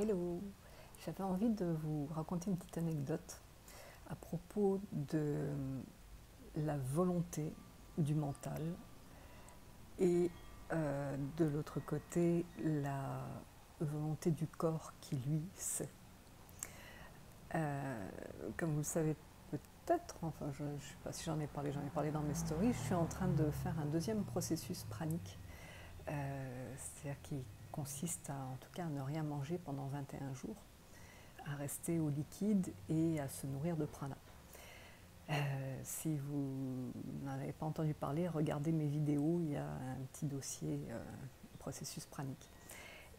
Hello! J'avais envie de vous raconter une petite anecdote à propos de la volonté du mental et de l'autre côté la volonté du corps qui lui sait. Comme vous le savez peut-être, enfin je ne sais pas si j'en ai parlé dans mes stories, je suis en train de faire un deuxième processus pranique, c'est-à-dire qui consiste en tout cas à ne rien manger pendant 21 jours, à rester au liquide et à se nourrir de prana. Si vous n'en avez pas entendu parler, regardez mes vidéos, il y a un petit dossier processus pranique.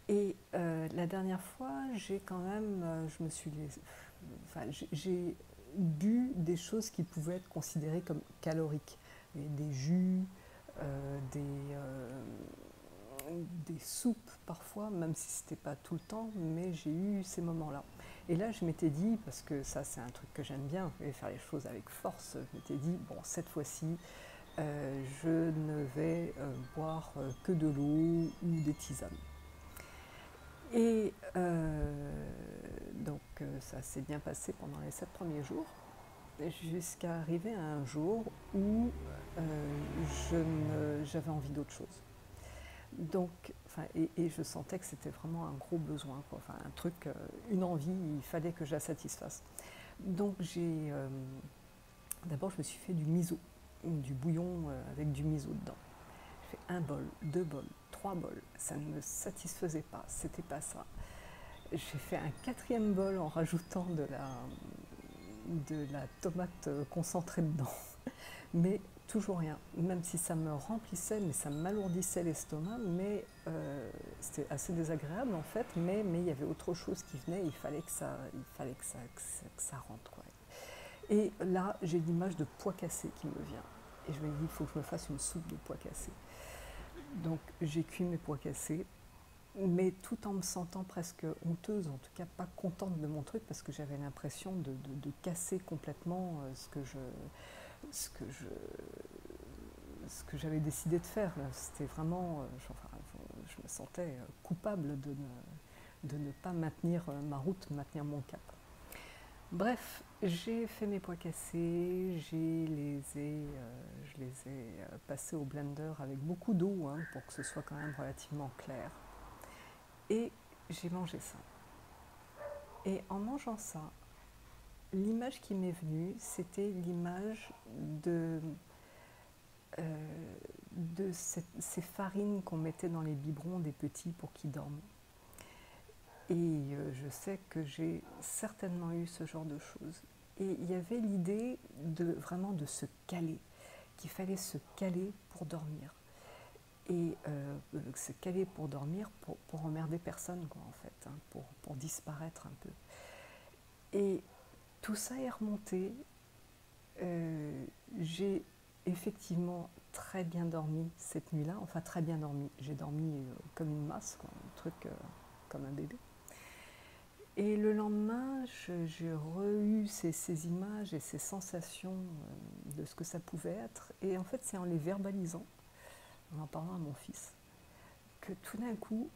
Et la dernière fois, j'ai quand même, j'ai bu des choses qui pouvaient être considérées comme caloriques, des jus, des soupes parfois, même si c'était pas tout le temps, mais j'ai eu ces moments-là. Et là, je m'étais dit, parce que ça c'est un truc que j'aime bien, et faire les choses avec force, je m'étais dit, bon, cette fois-ci, je ne vais boire que de l'eau ou des tisanes. Et ça s'est bien passé pendant les 7 premiers jours, jusqu'à arriver à un jour où j'avais envie d'autre chose. Donc, et je sentais que c'était vraiment un gros besoin, quoi. Enfin, un truc, une envie, il fallait que je la satisfasse. Donc d'abord je me suis fait du miso, du bouillon avec du miso dedans. J'ai fait un bol, deux bols, trois bols, ça ne me satisfaisait pas, c'était pas ça. J'ai fait un quatrième bol en rajoutant de la tomate concentrée dedans, mais toujours rien, même si ça me remplissait, mais ça m'alourdissait l'estomac, mais c'était assez désagréable en fait, mais il y avait autre chose qui venait, il fallait que ça rentre, quoi. Et là, j'ai l'image de pois cassé qui me vient, et je me dis, il faut que je me fasse une soupe de pois cassés. Donc j'ai cuit mes pois cassés, mais tout en me sentant presque honteuse, en tout cas pas contente de mon truc, parce que j'avais l'impression de casser complètement ce que je, ce que j'avais décidé de faire. C'était vraiment, je me sentais coupable de ne pas maintenir ma route, maintenir mon cap. Bref, j'ai fait mes pois cassés, je les ai passés au blender avec beaucoup d'eau, hein, pour que ce soit quand même relativement clair. Et j'ai mangé ça. Et en mangeant ça, l'image qui m'est venue, c'était l'image de ces farines qu'on mettait dans les biberons des petits pour qu'ils dorment. Et je sais que j'ai certainement eu ce genre de choses. Et il y avait l'idée vraiment de se caler, qu'il fallait se caler pour dormir. Et se caler pour dormir, pour emmerder personne, quoi, en fait, hein, pour disparaître un peu. Et tout ça est remonté. J'ai effectivement très bien dormi cette nuit-là, enfin très bien dormi. J'ai dormi comme une masse, quoi, un truc comme un bébé. Et le lendemain, j'ai eu ces images et ces sensations de ce que ça pouvait être. Et en fait, c'est en les verbalisant, en parlant à mon fils, que tout d'un coup,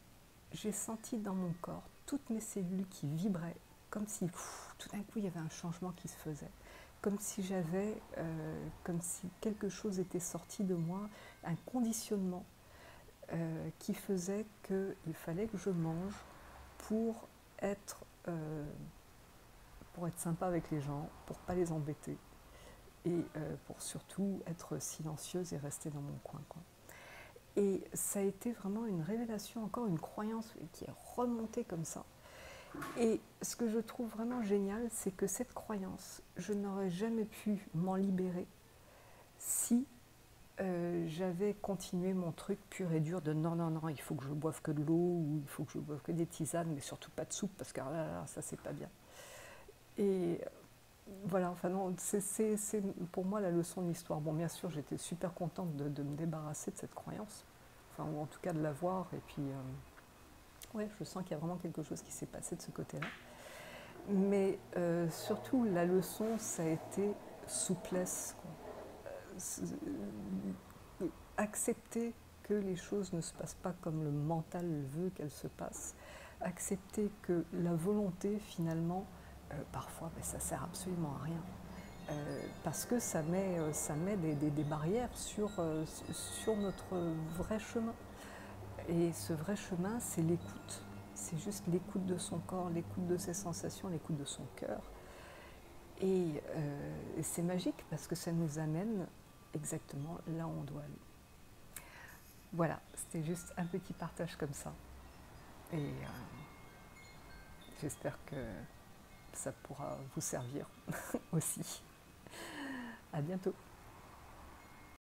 j'ai senti dans mon corps toutes mes cellules qui vibraient, comme si tout d'un coup il y avait un changement qui se faisait, comme si comme si quelque chose était sorti de moi, un conditionnement qui faisait qu'il fallait que je mange pour être, euh, pour être sympa avec les gens, pour pas les embêter et pour surtout être silencieuse et rester dans mon coin, quoi. Et ça a été vraiment une révélation, encore une croyance qui est remontée comme ça. Et ce que je trouve vraiment génial, c'est que cette croyance, je n'aurais jamais pu m'en libérer si j'avais continué mon truc pur et dur de non, non, non, il faut que je boive que de l'eau, ou il faut que je boive que des tisanes, mais surtout pas de soupe, parce que ça, c'est pas bien. Et voilà, enfin non, c'est pour moi la leçon de l'histoire. Bon, bien sûr, j'étais super contente de me débarrasser de cette croyance, enfin, ou en tout cas de la voir, et puis ouais, je sens qu'il y a vraiment quelque chose qui s'est passé de ce côté-là. Mais surtout, la leçon, ça a été souplesse, quoi. Accepter que les choses ne se passent pas comme le mental veut qu'elles se passent, accepter que la volonté, finalement, parfois, ben, ça sert absolument à rien. Parce que ça met des barrières sur notre vrai chemin. Et ce vrai chemin, c'est l'écoute. C'est juste l'écoute de son corps, l'écoute de ses sensations, l'écoute de son cœur. Et c'est magique parce que ça nous amène exactement là où on doit aller. Voilà, c'était juste un petit partage comme ça. Et j'espère que ça pourra vous servir aussi. À bientôt.